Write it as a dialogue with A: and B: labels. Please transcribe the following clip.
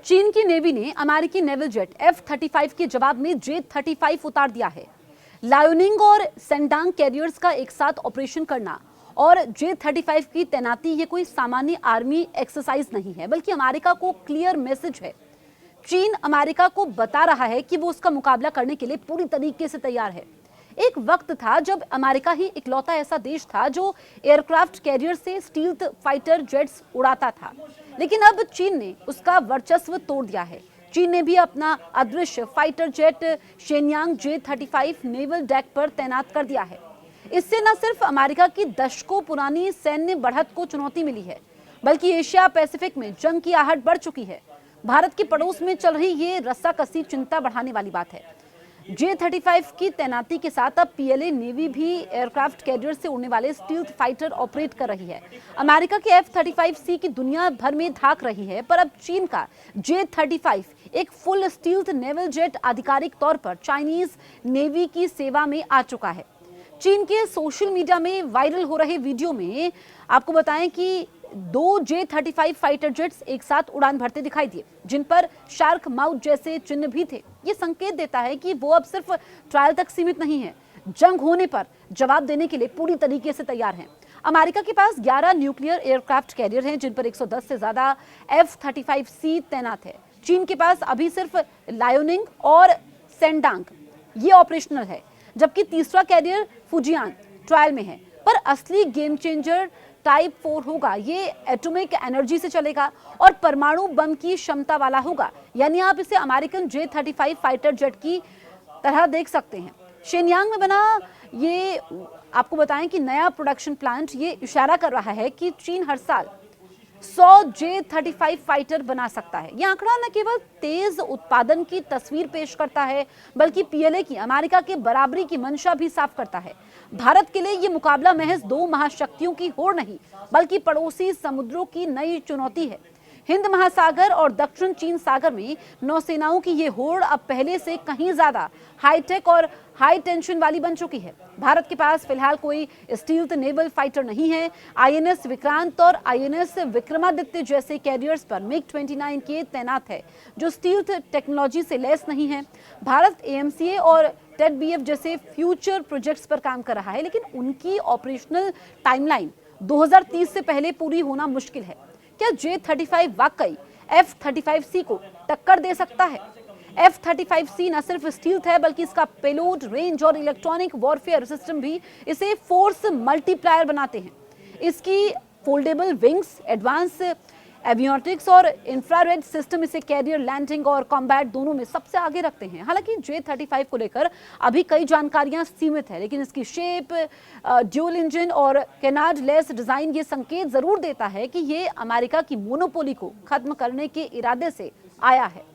A: चीन की नेवी ने अमेरिकी नेवल जेट F-35 के जवाब में J-35 उतार दिया है। लायोनिंग और सेंडांग कैरियर्स का एक साथ ऑपरेशन करना और J-35 की तैनाती ये कोई सामान्य आर्मी एक्सरसाइज नहीं है, बल्कि अमेरिका को क्लियर मैसेज है। चीन अमेरिका को बता रहा है कि वो उसका मुकाबला करने के लिए पूरी तरीके से तैयार है। एक वक्त था जब अमेरिका ही इकलौता ऐसा देश था जो एयरक्राफ्ट कैरियर से स्टील्थ फाइटर जेट्स उड़ाता था, लेकिन अब चीन ने उसका वर्चस्व तोड़ दिया है। चीन ने भी अपना अदृश्य fighter jet Shenyang J-35 naval deck पर तैनात कर दिया है। इससे न सिर्फ अमेरिका की दशकों पुरानी सैन्य बढ़त को चुनौती मिली है, बल्कि एशिया पैसिफिक में जंग की आहट बढ़ चुकी है। भारत के पड़ोस में चल रही ये रस्साकसी चिंता बढ़ाने वाली बात है। J-35 की तैनाती के साथ अब PLA नेवी भी एयरक्राफ्ट कैरियर से उड़ने वाले स्टील्थ फाइटर ऑपरेट कर रही है। अमेरिका के F-35C की दुनिया भर में धाक रही है, पर अब चीन का J-35 एक फुल स्टील्थ नेवल जेट आधिकारिक तौर पर चाइनीज नेवी की सेवा में आ चुका है। चीन के सोशल मीडिया में वायरल हो रहे वीडियो में आपको बताएं कि 2 J-35 फाइटर जेट्स एक साथ उड़ान भरते दिखाई दिए, जिन पर शार्क माउथ जैसे चिन्ह भी थे। ये संकेत देता है कि वो अब सिर्फ ट्रायल तक सीमित नहीं है, जंग होने पर जवाब देने के लिए पूरी तरीके से तैयार हैं। अमेरिका के पास 11 न्यूक्लियर एयरक्राफ्ट कैरियर हैं, जिन पर 110 से ज्यादा F-35C तैनात है। चीन के पास अभी सिर्फ लायोनिंग और सेंडांग ये ऑपरेशनल है, जबकि तीसरा कैरियर फुजियान ट्रायल में है। पर असली गेम चेंजर टाइप 4 होगा। ये एटॉमिक एनर्जी से चलेगा और परमाणु बम की क्षमता वाला होगा, यानी आप इसे अमेरिकन J-35 फाइटर जेट की तरह देख सकते हैं। शेनयांग में बना ये आपको बताएं कि नया प्रोडक्शन प्लांट ये इशारा कर रहा है कि चीन हर साल 100 J-35 फाइटर बना सकता है। यह आंकड़ा न केवल तेज उत्पादन की तस्वीर पेश करता है, बल्कि PLA की अमेरिका के बराबरी की मंशा भी साफ करता है। भारत के लिए यह मुकाबला महज 2 महाशक्तियों की होड़ नहीं, बल्कि पड़ोसी समुद्रों की नई चुनौती है। हिंद महासागर और दक्षिण चीन सागर में नौसेनाओं की ये होड़ अब पहले से कहीं ज्यादा हाईटेक और हाई टेंशन वाली बन चुकी है। भारत के पास फिलहाल कोई स्टील्थ नेवल फाइटर नहीं है। INS विक्रांत और INS विक्रमादित्य जैसे कैरियर्स पर MiG-29 के तैनात है, जो स्टील्थ टेक्नोलॉजी से लैस नहीं है। भारत AMCA और TEDBF जैसे फ्यूचर प्रोजेक्ट्स पर काम कर रहा है, लेकिन उनकी ऑपरेशनल टाइमलाइन 2030 से पहले पूरी होना मुश्किल है। क्या J-35 वाकई F-35C को टक्कर दे सकता है? F-35C न सिर्फ स्टील्थ है, बल्कि इसका पेलोड, रेंज और इलेक्ट्रॉनिक वॉरफेयर सिस्टम भी इसे फोर्स मल्टीप्लायर बनाते हैं। इसकी फोल्डेबल विंग्स, एडवांस एवियोनिक्स और इंफ्रारेड सिस्टम इसे कैरियर, लैंडिंग और कॉम्बैट दोनों में सबसे आगे रखते हैं। हालांकि J-35 को लेकर अभी कई जानकारियां सीमित है, लेकिन इसकी शेप, ड्यूल इंजन और कैनार्ड लेस डिजाइन ये संकेत जरूर देता है कि ये अमेरिका की मोनोपोली को खत्म करने के इरादे से आया है।